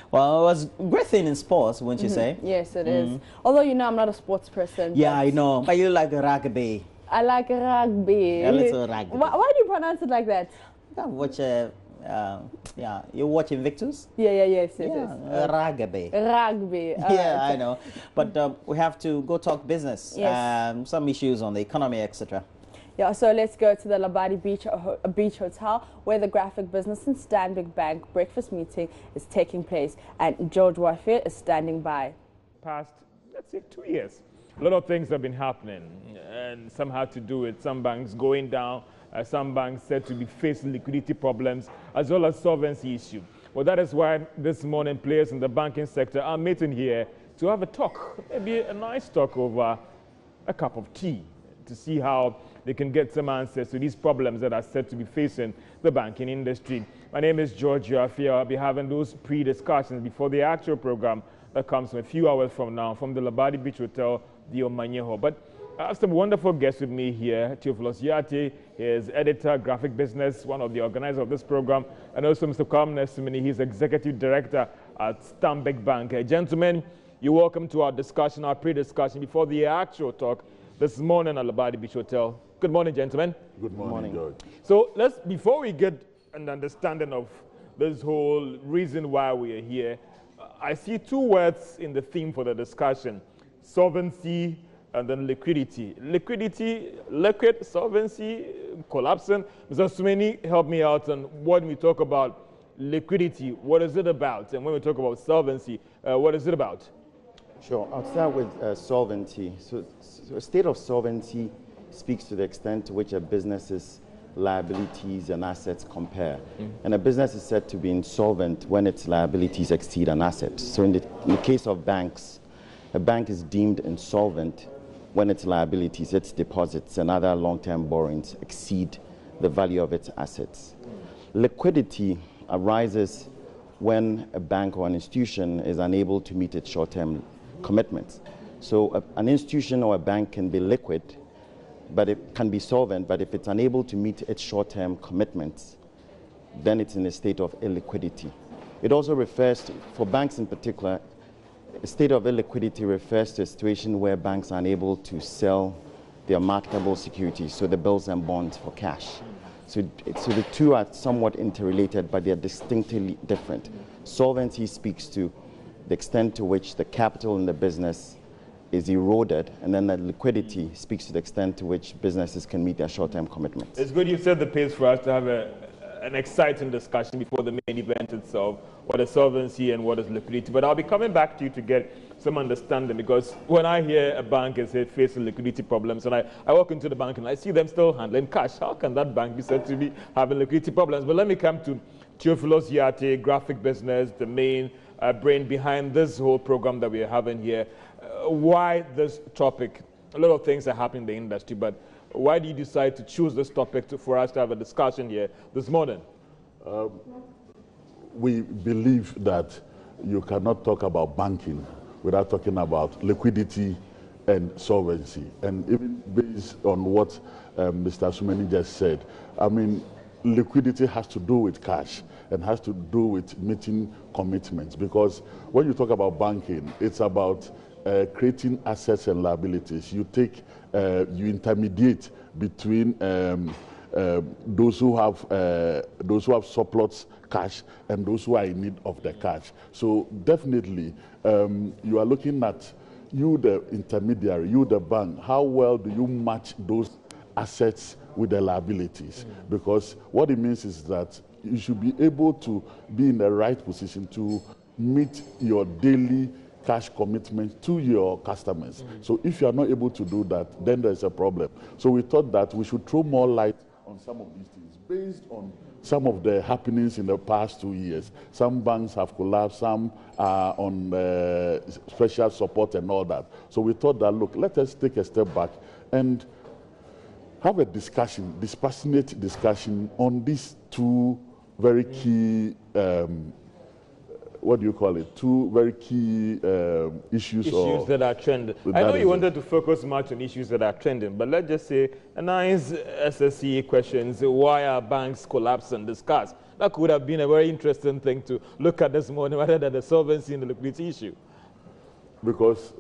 Well, it was a great thing in sports, wouldn't you say? Yes, it is. Although, you know, I'm not a sports person. Yeah, I know. But you like rugby. I like rugby. A little rugby. Why do you pronounce it like that? Watch, yeah, you watch Invictus? Yes. Rugby. Rugby. Yeah, I know. But we have to go talk business. Yes. Some issues on the economy, etc. Yeah, so let's go to the Labadi Beach Hotel, where the Graphic Business and Stanbic Bank breakfast meeting is taking place, and George Warfield is standing by. Past, let's say, 2 years, a lot of things have been happening, and some had to do with some banks going down, some banks said to be facing liquidity problems, as well as solvency issue. Well, that is why this morning players in the banking sector are meeting here to have a talk, maybe a nice talk over a cup of tea, to see how they can get some answers to these problems that are said to be facing the banking industry. My name is George Yafia. I'll be having those pre-discussions before the actual program that comes a few hours from now from the Labadi Beach Hotel, the Omanyeho. But I have some wonderful guests with me here. Theophilus Yate, he is editor, graphic business, one of the organizers of this program, and also Mr. Kwame Nesumini, he's executive director at Stanbic Bank. Gentlemen, you're welcome to our discussion, our pre-discussion before the actual talk this morning at Labadi Beach Hotel. Good morning, gentlemen. Good morning, George. So before we get an understanding of this whole reason why we are here, I see two words in the theme for the discussion: solvency and then liquidity. Liquidity, liquid, solvency, collapsing. Mr. Sumeni, help me out on when we talk about liquidity, what is it about? And when we talk about solvency, what is it about? Sure. I'll start with solvency. So a state of solvency speaks to the extent to which a business's liabilities and assets compare. And a business is said to be insolvent when its liabilities exceed an asset. So in the case of banks, a bank is deemed insolvent when its liabilities, its deposits, and other long-term borrowings exceed the value of its assets. Liquidity arises when a bank or an institution is unable to meet its short-term commitments. So an institution or a bank can be liquid, but it can be solvent, but if it's unable to meet its short-term commitments, then it's in a state of illiquidity. It also refers to, for banks in particular, a state of illiquidity refers to a situation where banks are unable to sell their marketable securities, so the bills and bonds, for cash. So the two are somewhat interrelated, but they are distinctly different. Solvency speaks to the extent to which the capital in the business is eroded, and then the liquidity speaks to the extent to which businesses can meet their short-term commitments. It's good you set the pace for us to have an exciting discussion before the main event itself, what is solvency and what is liquidity. But I'll be coming back to you to get some understanding, because when I hear a bank is facing liquidity problems, and I walk into the bank and I see them still handling cash, how can that bank be said to be having liquidity problems? But let me come to Theophilus Yate, graphic business, the main brain behind this whole program that we are having here. Why this topic? A lot of things are happening in the industry, but why do you decide to choose this topic for us to have a discussion here this morning? We believe that you cannot talk about banking without talking about liquidity and solvency. And even based on what Mr. Sumeni just said, I mean, liquidity has to do with cash and has to do with meeting commitments, because when you talk about banking, it's about creating assets and liabilities. You intermediate between those who have surplus cash and those who are in need of the cash. So definitely, you are looking at you, the intermediary, you, the bank. How well do you match those assets with the liabilities? Because what it means is that you should be able to be in the right position to meet your daily cash commitment to your customers. So if you are not able to do that, then there's a problem. So we thought that we should throw more light on some of these things based on some of the happenings in the past 2 years. Some banks have collapsed, some are on special support and all that. So we thought that, look, let us take a step back and have a discussion, dispassionate discussion on these two very key what do you call it? Two very key issues that are trending. I know you wanted to focus much on issues that are trending, but let's just say a nice SSE questions: why are banks collapsed and discussed? That could have been a very interesting thing to look at this morning, rather than the solvency and the liquidity issue. Because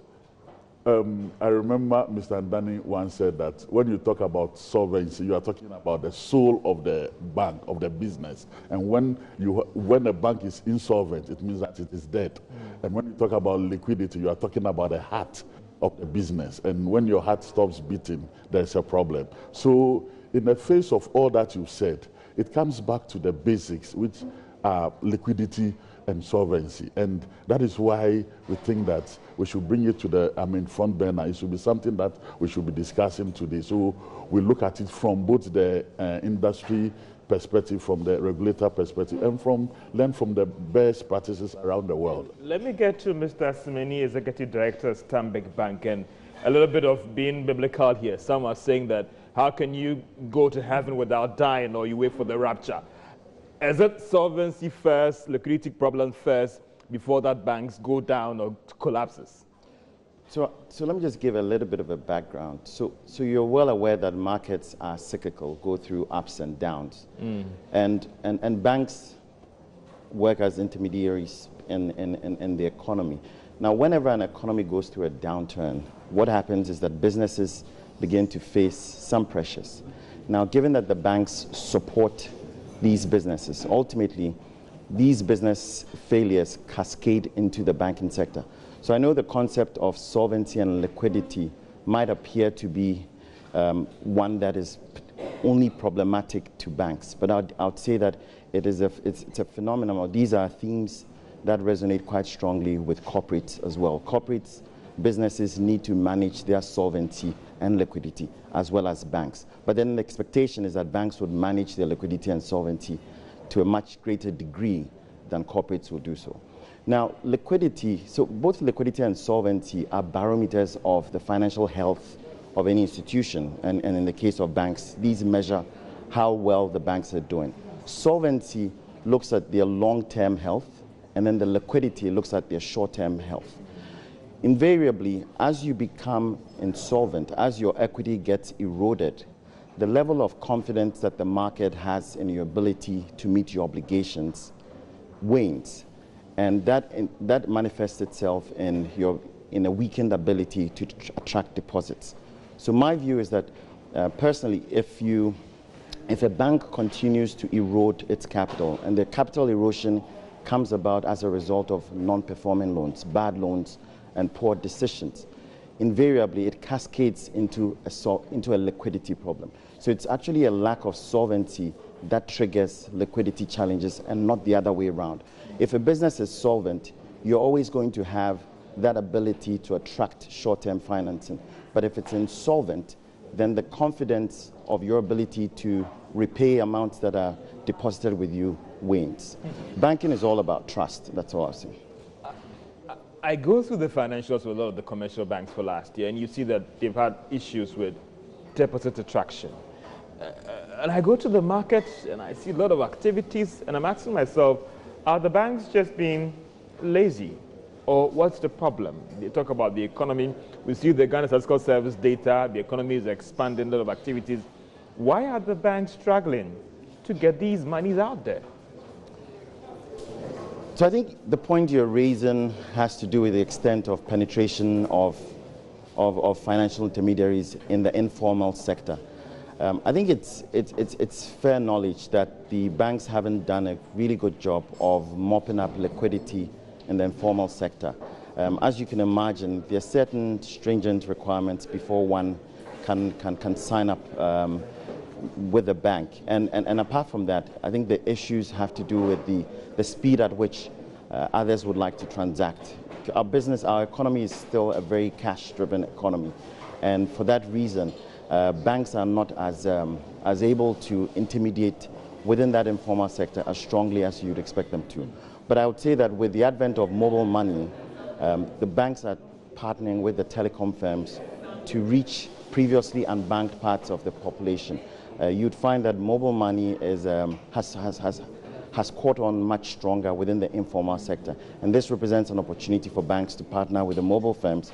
I remember Mr. Ndani once said that when you talk about solvency, you are talking about the soul of the bank, of the business. And when a bank is insolvent, it means that it is dead. And when you talk about liquidity, you are talking about the heart of the business. And when your heart stops beating, there's a problem. So in the face of all that you said, it comes back to the basics, which are liquidity and solvency. And that is why we think that we should bring it to the front burner. It should be something that we should be discussing today. So we look at it from both the industry perspective, from the regulator perspective, and learn from the best practices around the world. Let me get to Mr. Asmani, Executive Director of Stanbic Bank, and a little bit of being biblical here. Some are saying that how can you go to heaven without dying, or you wait for the rapture? Is it solvency first, liquidity problem first, before that banks go down or collapses? So let me just give a little bit of a background. So you're well aware that markets are cyclical, go through ups and downs. And banks work as intermediaries in the economy. Now, whenever an economy goes through a downturn, what happens is that businesses begin to face some pressures. Now, given that the banks support these businesses, ultimately, these business failures cascade into the banking sector. So I know the concept of solvency and liquidity might appear to be one that is only problematic to banks, but I'd say that it's a phenomenon. These are themes that resonate quite strongly with corporates as well. Corporates, businesses need to manage their solvency and liquidity as well as banks. But then the expectation is that banks would manage their liquidity and solvency to a much greater degree than corporates will do so. Now, liquidity, so both liquidity and solvency are barometers of the financial health of any institution. And in the case of banks, these measure how well the banks are doing. Solvency looks at their long-term health, and then the liquidity looks at their short-term health. Invariably, as you become insolvent, as your equity gets eroded, the level of confidence that the market has in your ability to meet your obligations wanes. And that manifests itself in a weakened ability to attract deposits. So my view is that, personally, if a bank continues to erode its capital, and the capital erosion comes about as a result of non-performing loans, bad loans, and poor decisions, invariably it cascades into a liquidity problem. So it's actually a lack of solvency that triggers liquidity challenges and not the other way around. If a business is solvent, you're always going to have that ability to attract short-term financing. But if it's insolvent, then the confidence of your ability to repay amounts that are deposited with you wanes. Banking is all about trust. That's all I'll say. I go through the financials with a lot of the commercial banks for last year, and you see that they've had issues with deposit attraction. And I go to the markets, and I see a lot of activities, and I'm asking myself, are the banks just being lazy? Or what's the problem? They talk about the economy. We see the Ghana Statistical Service data. The economy is expanding, a lot of activities. Why are the banks struggling to get these monies out there? So I think the point you're raising has to do with the extent of penetration of financial intermediaries in the informal sector. I think it's fair knowledge that the banks haven't done a really good job of mopping up liquidity in the informal sector. As you can imagine, there are certain stringent requirements before one can sign up with a bank. And apart from that, I think the issues have to do with the speed at which others would like to transact. Our economy is still a very cash-driven economy. And for that reason, banks are not as able to intermediate within that informal sector as strongly as you'd expect them to. But I would say that with the advent of mobile money, the banks are partnering with the telecom firms to reach previously unbanked parts of the population. You'd find that mobile money has has caught on much stronger within the informal sector. And this represents an opportunity for banks to partner with the mobile firms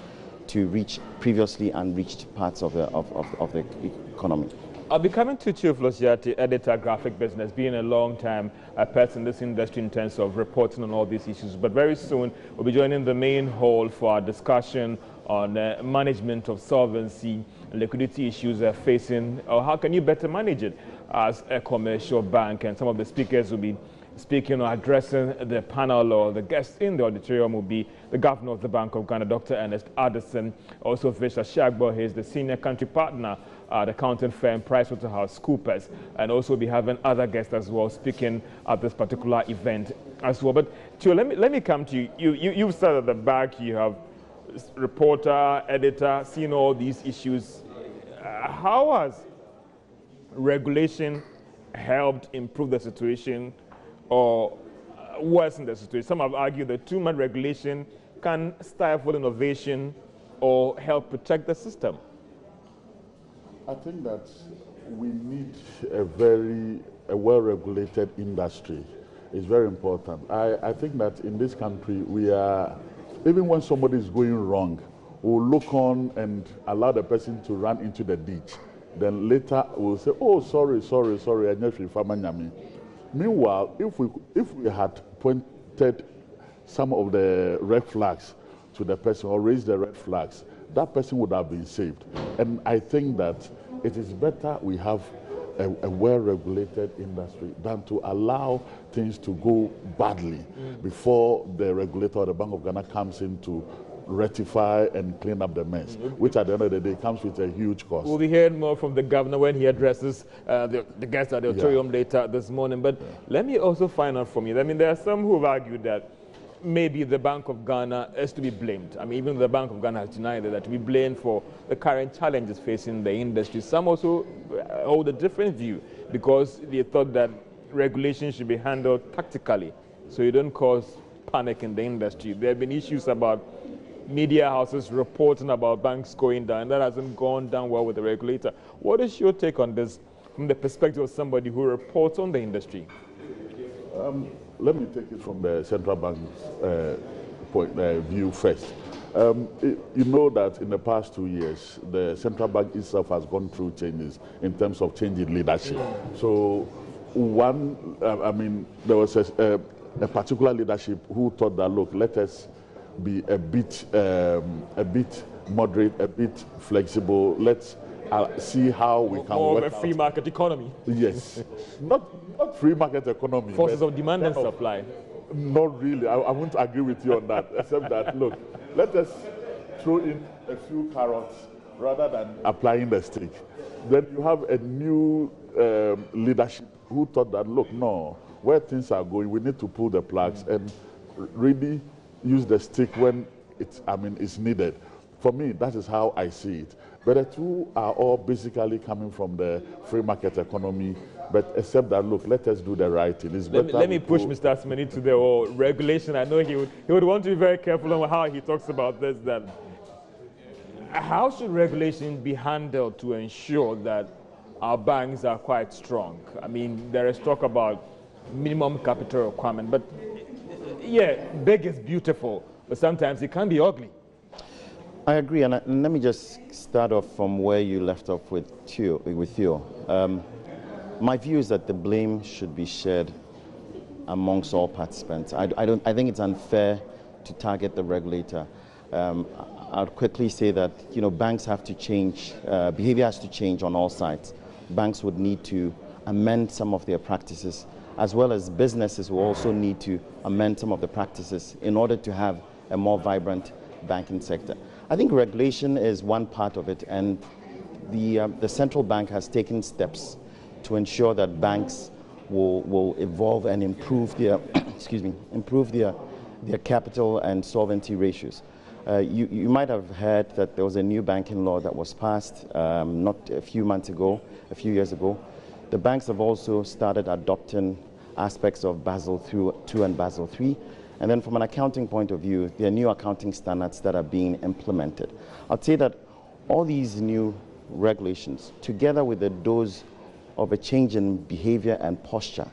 to reach previously unreached parts of the economy. I'll be coming to Chief Losiati, editor, graphic business, being a long-time person in this industry in terms of reporting on all these issues. But very soon, we'll be joining the main hall for our discussion on management of solvency and liquidity issues facing, or how can you better manage it as a commercial bank. And some of the speakers will be speaking or addressing the panel, or the guests in the auditorium will be the Governor of the Bank of Ghana, Dr. Ernest Addison, also Fisher Shagbo, he is the senior country partner at the accounting firm PricewaterhouseCoopers, and also be having other guests as well speaking at this particular event as well. But Tio, let me come to you. You've started at the back, you have reporter, editor, seen all these issues. How has regulation helped improve the situation or worsen the situation? Some have argued that too much regulation can stifle innovation or help protect the system. I think that we need a well-regulated industry. It's very important. I think that in this country, we are, even when somebody is going wrong, we'll look on and allow the person to run into the ditch. Then later we'll say, oh, sorry. Meanwhile, if we had pointed some of the red flags to the person or raised the red flags, that person would have been saved. And I think that it is better we have a well-regulated industry than to allow things to go badly before the regulator or the Bank of Ghana comes in to rectify and clean up the mess, which at the end of the day comes with a huge cost. We'll be hearing more from the governor when he addresses the guests at the auditorium later this morning. But let me also find out from you. I mean, there are some who have argued that maybe the Bank of Ghana is to be blamed. I mean, even the Bank of Ghana has denied that to be blamed for the current challenges facing the industry. Some also hold a different view because they thought that regulation should be handled tactically so you don't cause panic in the industry. There have been issues about media houses reporting about banks going down. That hasn't gone down well with the regulator. What is your take on this from the perspective of somebody who reports on the industry? Let me take it from the central bank's view first. You know that in the past 2 years, the central bank itself has gone through changes in terms of changing leadership. So there was a particular leadership who thought that, look, let us be a bit moderate, a bit flexible. Let's see how we can more work of a free market economy. Yes, not free market economy. Forces of demand and supply. Not really. I won't agree with you on that. Except that, look, let us throw in a few carrots rather than applying the stick. Then you have a new leadership who thought that, look, no, where things are going, we need to pull the plugs and really use the stick when it's needed. For me, that is how I see it. But the two are all basically coming from the free market economy, but except that, look, let us do the right thing. Let me push Mr. Asmani to the regulation. I know he would want to be very careful on how he talks about this. That how should regulation be handled to ensure that our banks are quite strong? I mean, there is talk about minimum capital requirement, but yeah, big is beautiful, but sometimes it can be ugly. I agree, and let me just start off from where you left off with Theo. My view is that the blame should be shared amongst all participants. I think it's unfair to target the regulator. I'll quickly say that banks have to change, behavior has to change on all sides. Banks would need to amend some of their practices, as well as businesses will also need to amend some of the practices in order to have a more vibrant banking sector. I think regulation is one part of it, and the central bank has taken steps to ensure that banks will evolve and improve their their capital and solvency ratios. You might have heard that there was a new banking law that was passed not a few years ago. The banks have also started adopting aspects of Basel II and Basel III. And then from an accounting point of view, there are new accounting standards that are being implemented. I'd say that all these new regulations, together with the dose of a change in behavior and posture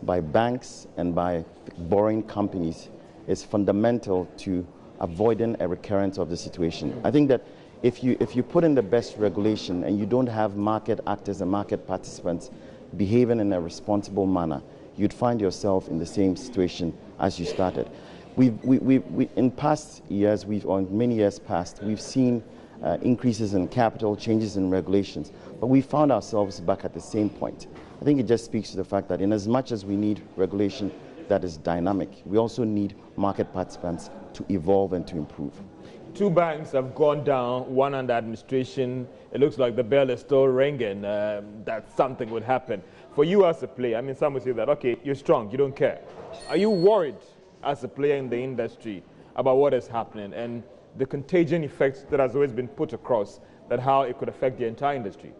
by banks and by borrowing companies is fundamental to avoiding a recurrence of the situation. I think that if you put in the best regulation and you don't have market actors and market participants behaving in a responsible manner, you'd find yourself in the same situation as you started. In past years, many years past, we've seen increases in capital, changes in regulations, but we found ourselves back at the same point. I think it just speaks to the fact that in as much as we need regulation that is dynamic, we also need market participants to evolve and to improve. Two banks have gone down, one under administration. It looks like the bell is still ringing, that something would happen. For you as a player, I mean, some would say that, okay, you're strong, you don't care. Are you worried as a player in the industry about what is happening and the contagion effect that has always been put across, that how it could affect the entire industry?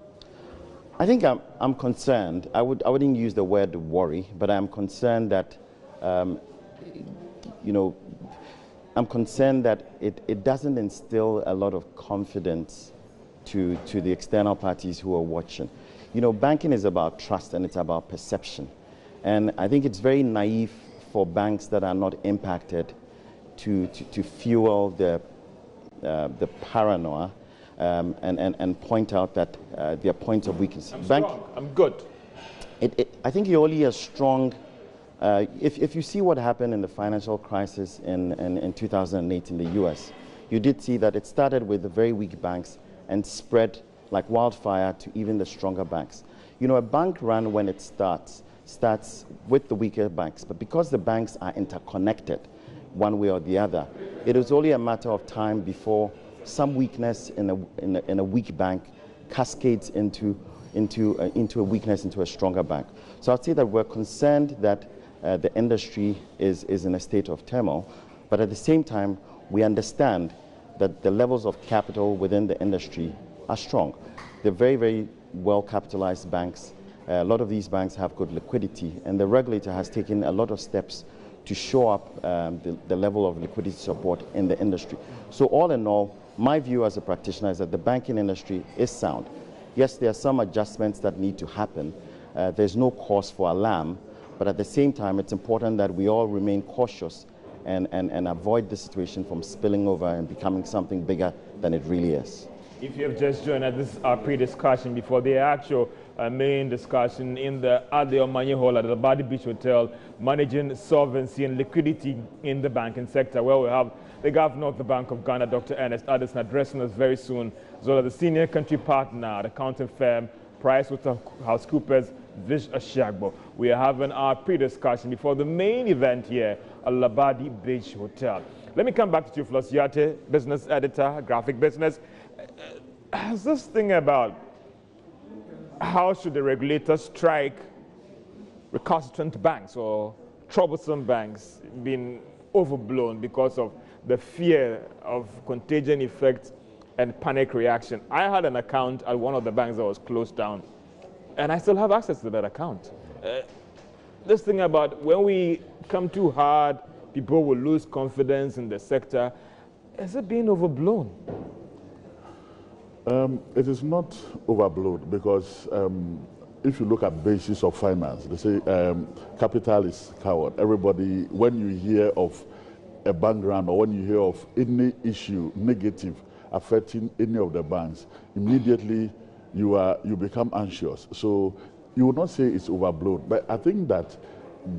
I think I'm concerned. I wouldn't use the word worry, but I'm concerned that, I'm concerned that it doesn't instill a lot of confidence to the external parties who are watching. Banking is about trust and it's about perception. And I think it's very naive for banks that are not impacted to fuel the paranoia and point out that there are points of weakness. I'm good. I think you're only as strong. If you see what happened in the financial crisis in 2008 in the US, you did see that it started with the very weak banks and spread like wildfire to even the stronger banks. A bank run when it starts with the weaker banks, but because the banks are interconnected one way or the other, it is only a matter of time before some weakness in a weak bank cascades into a weakness into a stronger bank. So I'd say that we're concerned that the industry is in a state of turmoil, but at the same time, we understand that the levels of capital within the industry are strong. They're very, very well capitalized banks. A lot of these banks have good liquidity, and the regulator has taken a lot of steps to show up the level of liquidity support in the industry. So all in all, my view as a practitioner is that the banking industry is sound. Yes, there are some adjustments that need to happen. There's no cause for alarm, but at the same time, it's important that we all remain cautious and avoid the situation from spilling over and becoming something bigger than it really is. If you have just joined us, this is our pre-discussion before the actual main discussion in the Ade Omanye Hall at the Labadi Beach Hotel, managing solvency and liquidity in the banking sector, where we have the Governor of the Bank of Ghana, Dr. Ernest Addison, addressing us very soon, as well as the senior country partner at accounting firm PricewaterhouseCoopers, Vish Ashiagbo. We are having our pre-discussion before the main event here at Labadi Beach Hotel. Let me come back to you, Flosiate, business editor, graphic business. Has this thing about how should the regulator strike recalcitrant banks or troublesome banks been overblown because of the fear of contagion effect and panic reaction? I had an account at one of the banks that was closed down, and I still have access to that account. This thing about when we come too hard, people will lose confidence in the sector. Is it being overblown? It is not overblown because if you look at basis of finance, they say capital is coward. Everybody, when you hear of a bank run or when you hear of any issue negative affecting any of the banks, immediately you become anxious. So you would not say it's overblown, but I think that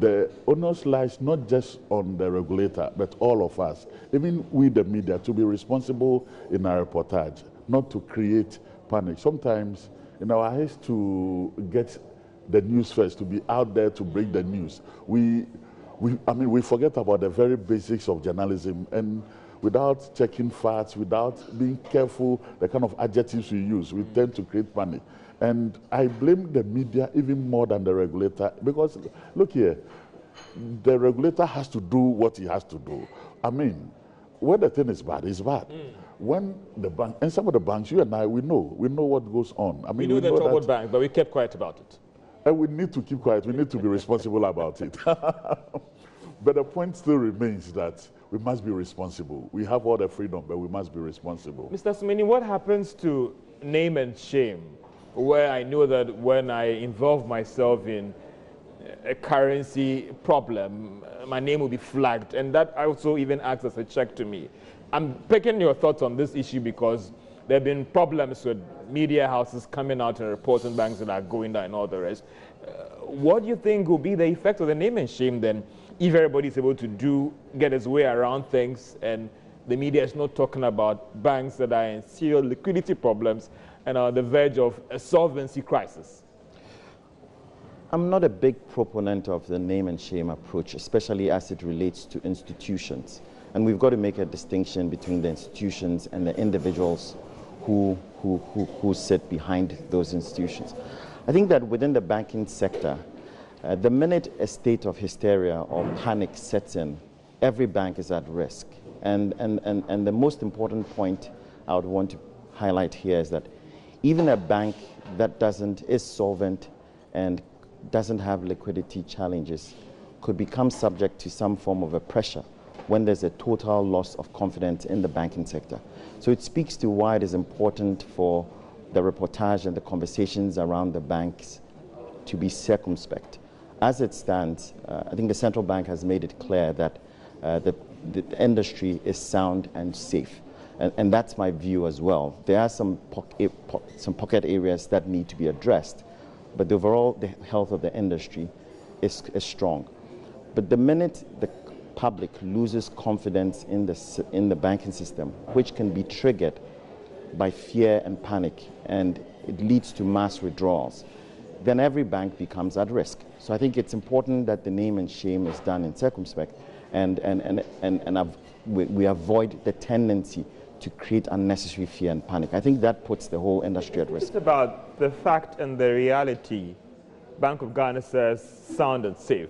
the onus lies not just on the regulator, but all of us, even we the media, to be responsible in our reportage, not to create panic. Sometimes in our haste to get the news first, to be out there to break the news, we forget about the very basics of journalism, and without checking facts, without being careful, the kind of adjectives we use, we tend to create panic. And I blame the media even more than the regulator, because look here, the regulator has to do what he has to do. I mean, when the thing is bad, it's bad. When the bank, and some of the banks, you and I, we know what goes on. I mean, we know the troubled bank, but we kept quiet about it. And we need to keep quiet. We need to be responsible about it. But the point still remains that we must be responsible. We have all the freedom, but we must be responsible. Mr. Sumeni, what happens to name and shame, where I know that when I involve myself in a currency problem, my name will be flagged. And that also even acts as a check to me. I'm picking your thoughts on this issue because there have been problems with media houses coming out and reporting banks that are going down and all the rest. What do you think will be the effect of the name and shame then if everybody is able to get its way around things and the media is not talking about banks that are in serious liquidity problems and are on the verge of a solvency crisis? I'm not a big proponent of the name and shame approach, especially as it relates to institutions. And we've got to make a distinction between the institutions and the individuals who sit behind those institutions. I think that within the banking sector, the minute a state of hysteria or panic sets in, every bank is at risk. And the most important point I would want to highlight here is that even a bank that is solvent and doesn't have liquidity challenges could become subject to some form of a pressure when there's a total loss of confidence in the banking sector. So it speaks to why it is important for the reportage and the conversations around the banks to be circumspect. As it stands, I think the central bank has made it clear that the industry is sound and safe. And that's my view as well. There are some pocket areas that need to be addressed, but overall, the health of the industry is strong. But the minute the public loses confidence in the banking system, which can be triggered by fear and panic, and it leads to mass withdrawals, then every bank becomes at risk. So I think it's important that the name and shame is done in circumspect, and we avoid the tendency to create unnecessary fear and panic. I think that puts the whole industry at risk. It's about the fact and the reality. Bank of Ghana says sound and safe.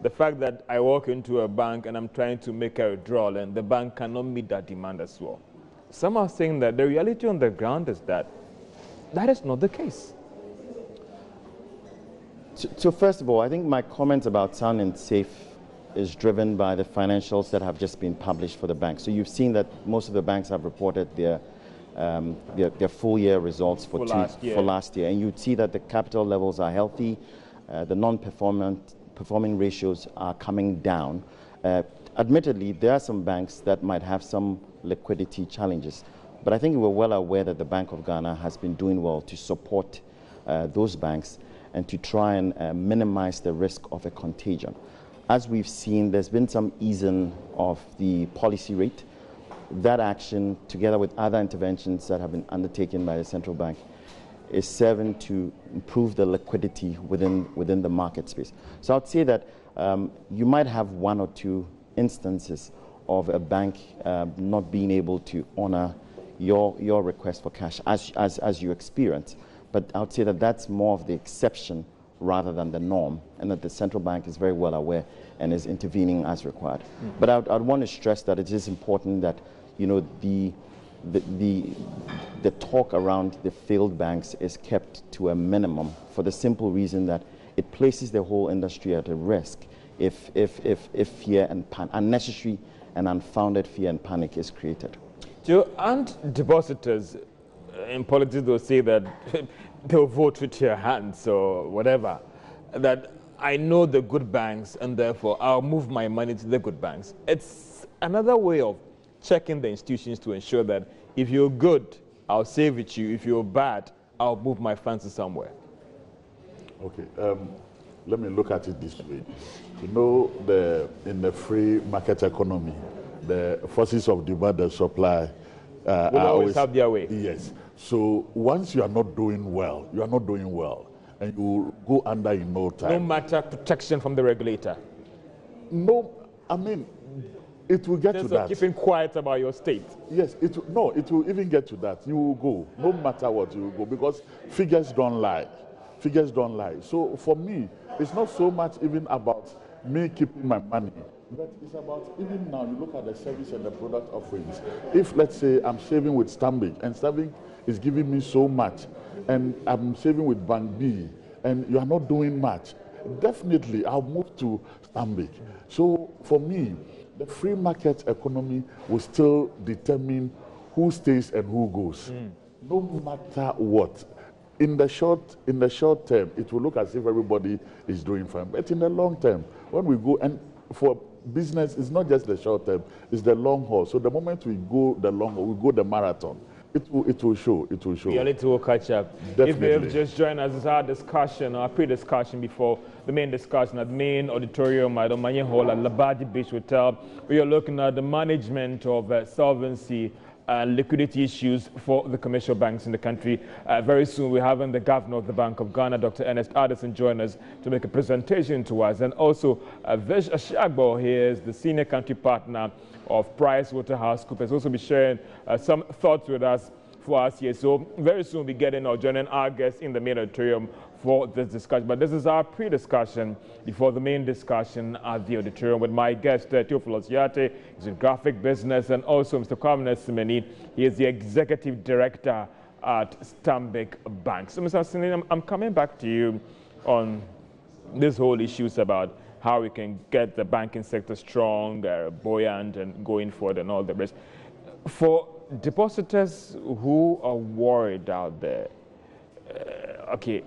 The fact that I walk into a bank and I'm trying to make a withdrawal and the bank cannot meet that demand as well. Some are saying that the reality on the ground is that is not the case. So first of all, I think my comments about sound and safe is driven by the financials that have just been published for the banks. So you've seen that most of the banks have reported their full year results for last year. And you'd see that the capital levels are healthy, the non-performing ratios are coming down. Admittedly, there are some banks that might have some liquidity challenges, but I think we're well aware that the Bank of Ghana has been doing well to support those banks and to try and minimize the risk of a contagion. As we've seen, there's been some easing of the policy rate. That action, together with other interventions that have been undertaken by the central bank, is serving to improve the liquidity within the market space. So I'd say that you might have one or two instances of a bank not being able to honor your request for cash as you experience. But I would say that that's more of the exception rather than the norm, and that the central bank is very well aware and is intervening as required. But I'd want to stress that it is important that the talk around the failed banks is kept to a minimum for the simple reason that it places the whole industry at a risk if fear and unnecessary and unfounded fear and panic is created. Joe, aren't depositors in politics will say that they'll vote with your hands or whatever, that I know the good banks and therefore I'll move my money to the good banks? It's another way of checking the institutions to ensure that if you're good, I'll save with you. If you're bad, I'll move my funds to somewhere. Okay, let me look at it this way. In the free market economy, the forces of demand and supply will always have their way. Yes. So once you are not doing well, and you go under in no time. No matter protection from the regulator. No, I mean, it will get to that. Keeping quiet about your state. Yes, it will even get to that. You will go, no matter what, you will go, because figures don't lie. Figures don't lie. So for me, it's not so much even about me keeping my money, but it's about even now, you look at the service and the product offerings. If, let's say, I'm saving with Stanbic, and Stanbic is giving me so much, and I'm saving with Bank B, and you are not doing much, definitely I'll move to Stanbic. So for me, the free market economy will still determine who stays and who goes, no matter what. in the short term, it will look as if everybody is doing fine. But in the long term, when we go, and for business, it's not just the short term, it's the long haul. So the moment we go the long haul, we go the marathon, it will show. Yeah, it will catch up. Definitely. If they've just joined us, it's our discussion, our pre-discussion before the main discussion at the main auditorium at Omanye Hall at Liquidity Beach Hotel. We are looking at the management of solvency and liquidity issues for the commercial banks in the country. Very soon we're having the governor of the Bank of Ghana, Dr. Ernest Addison, join us to make a presentation to us. And also Vish Ashagbo, he is the senior country partner of PricewaterhouseCoopers, also be sharing some thoughts with us for us here. So very soon we'll be getting or joining our guests in the main auditorium for this discussion. But this is our pre-discussion before the main discussion at the auditorium with my guest, Theophilus Yate. He's in graphic business, and also Mr. Kwame Simeni. He is the executive director at Stanbic Bank. So Mr. Simeni, I'm coming back to you on this whole issues about how we can get the banking sector strong, buoyant, and going forward and all the rest. For depositors who are worried out there, okay,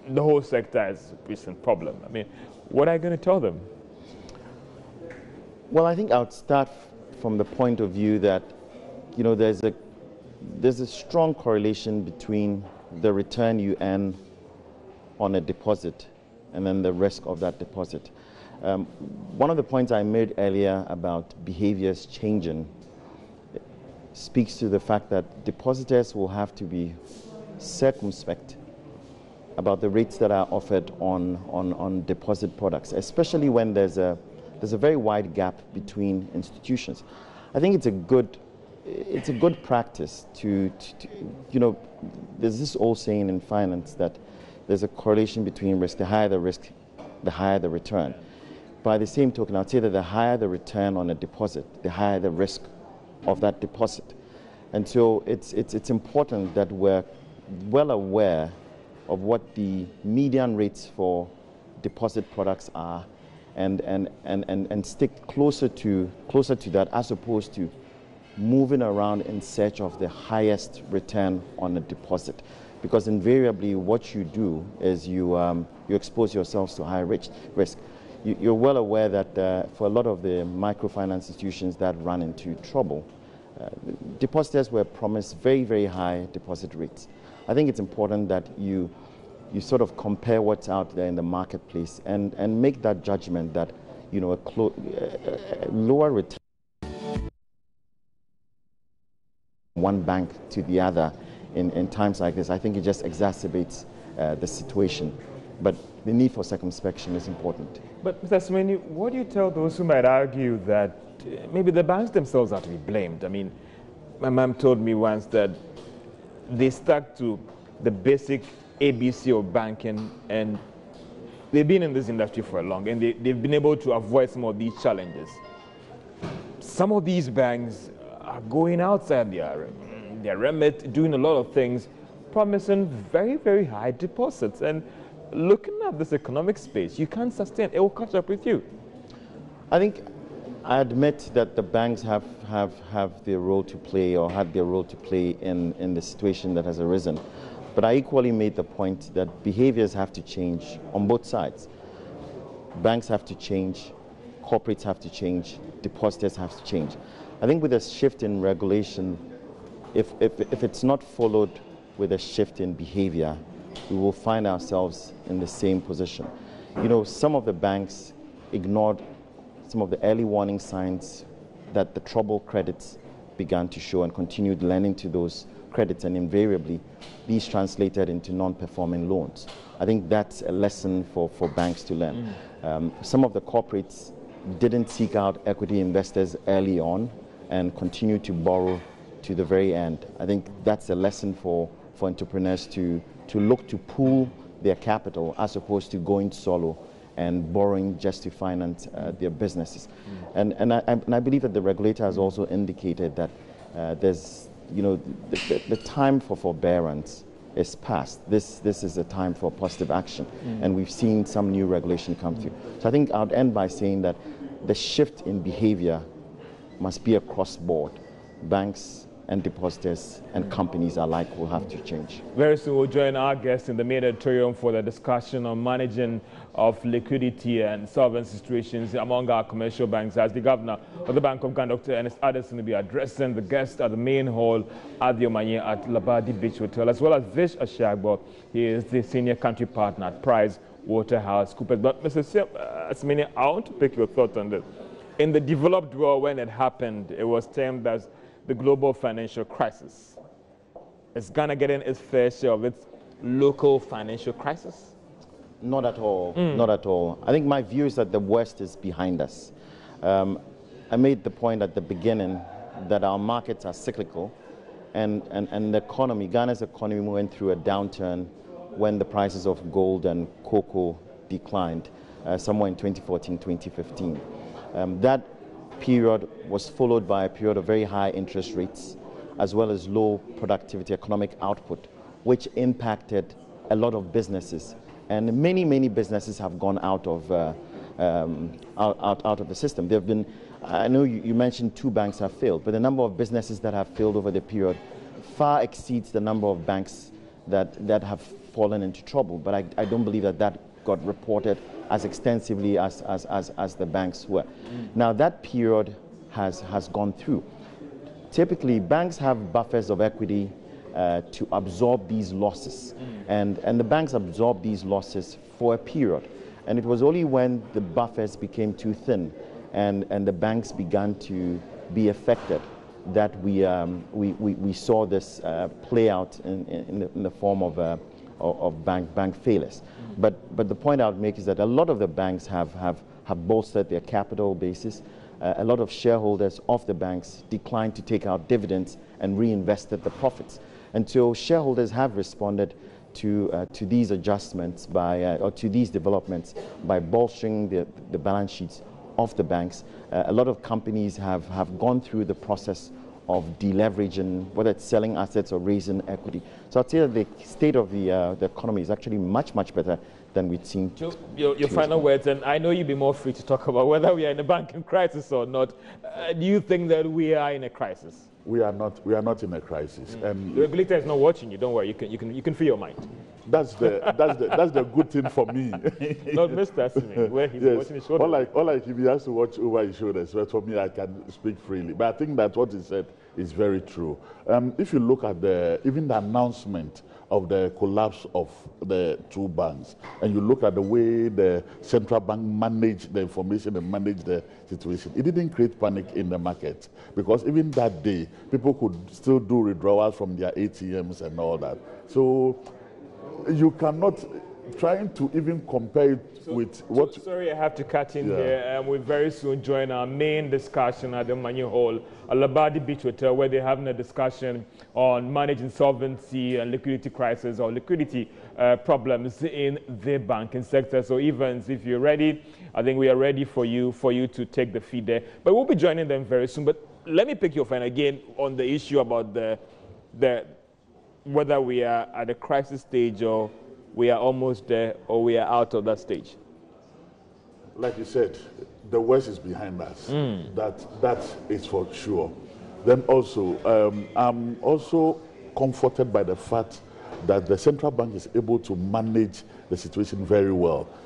the whole sector has a recent problem. I mean, what are you going to tell them? Well, I think I would start from the point of view that, you know, there's a strong correlation between the return you earn on a deposit and then the risk of that deposit. One of the points I made earlier about behaviors changing speaks to the fact that depositors will have to be circumspect about the rates that are offered on deposit products, especially when there's a very wide gap between institutions. I think it's a good practice to you know, there's this old saying in finance that there's a correlation between risk. The higher the risk, the higher the return. By the same token, I'd say that the higher the return on a deposit, the higher the risk of that deposit. And so it's important that we're well aware of what the median rates for deposit products are and stick closer to that, as opposed to moving around in search of the highest return on a deposit. Because invariably what you do is you expose yourselves to high risk. You're well aware that for a lot of the microfinance institutions that run into trouble, depositors were promised very, very high deposit rates. I think it's important that you sort of compare what's out there in the marketplace and make that judgment that, you know, a lower return one bank to the other in times like this, I think it just exacerbates the situation. But the need for circumspection is important. But Mr. Simeni, what do you tell those who might argue that maybe the banks themselves are to be blamed? I mean, my mom told me once that they stuck to the basic ABC of banking, and they've been in this industry for long, and they've been able to avoid some of these challenges. Some of these banks are going outside their remit, doing a lot of things, promising very, very high deposits. And looking at this economic space, you can't sustain. It will catch up with you. I think I admit that the banks have their role to play, or had their role to play in the situation that has arisen. But I equally made the point that behaviors have to change on both sides. Banks have to change, corporates have to change, depositors have to change. I think with a shift in regulation, if it's not followed with a shift in behavior, we will find ourselves in the same position. You know, some of the banks ignored some of the early warning signs that the trouble credits began to show and continued lending to those credits, and invariably these translated into non-performing loans. I think that's a lesson for banks to learn. Some of the corporates didn't seek out equity investors early on and continue to borrow to the very end. I think that's a lesson for entrepreneurs to look to pool their capital as opposed to going solo and borrowing just to finance their businesses. And I believe that the regulator has also indicated that there's, you know, the time for forbearance is past. This is a time for positive action, and we've seen some new regulation come through. So I think I'd end by saying that the shift in behavior must be across board. Banks, and depositors and companies alike will have to change. Very soon we'll join our guests in the main auditorium for the discussion on managing of liquidity and solvency situations among our commercial banks, as the governor of the Bank of Ghana, Dr. Ernest Addison, will be addressing the guests at the main hall at the Omanye at Labadi Beach Hotel, as well as Vish Ashagbo. He is the senior country partner at Price Waterhouse Coopers. But Mr. Asmini, I want to pick your thoughts on this. In the developed world, when it happened, it was termed as the global financial crisis. Is Ghana getting its fair share of its local financial crisis? Not at all. Not at all. I think my view is that the worst is behind us. I made the point at the beginning that our markets are cyclical, and the economy, Ghana's economy, went through a downturn when the prices of gold and cocoa declined, somewhere in 2014, 2015. That period was followed by a period of very high interest rates, as well as low productivity, economic output, which impacted a lot of businesses. And many businesses have gone out of the system. There have been, I know you mentioned 2 banks have failed, but the number of businesses that have failed over the period far exceeds the number of banks that have fallen into trouble. But I don't believe that got reported as extensively as the banks were. Now that period has gone through. Typically, banks have buffers of equity to absorb these losses, and the banks absorb these losses for a period. And it was only when the buffers became too thin and the banks began to be affected that we saw this play out in the form of bank failures. But the point I would make is that a lot of the banks have bolstered their capital basis. A lot of shareholders of the banks declined to take out dividends and reinvested the profits. And so shareholders have responded to these adjustments or to these developments by bolstering the balance sheets of the banks. A lot of companies have gone through the process of deleveraging, whether it's selling assets or raising equity. So I'd say that the state of the economy is actually much better than we'd seen. Your final words, and I know you'll be more free to talk about whether we are in a banking crisis or not. Do you think that we are in a crisis? We are not in a crisis. The regulator is not watching you. Don't worry. You can free your mind. That's the good thing for me. Not Mr. Asimi, where he's watching his shoulder. All like if he has to watch over his shoulders, but for me, I can speak freely. But I think that what he said is very true. If you look at even the announcement of the collapse of the 2 banks, and you look at the way the central bank managed the information and managed the situation, it didn't create panic in the market, because even that day, people could still do withdrawals from their ATMs and all that. So you cannot trying to even compare it with what... Sorry, I have to cut in here. And we'll very soon join our main discussion at the Omanye Hall at Labadi Beach Hotel, where they're having a discussion on managing solvency and liquidity crisis or liquidity problems in the banking sector. So Evans, if you're ready, I think we are ready for you to take the feed there. But we'll be joining them very soon. But let me pick your friend again on the issue about whether we are at a crisis stage or we are almost there or we are out of that stage. Like you said, the worst is behind us. That is for sure. Then also, I'm also comforted by the fact that the central bank is able to manage the situation very well.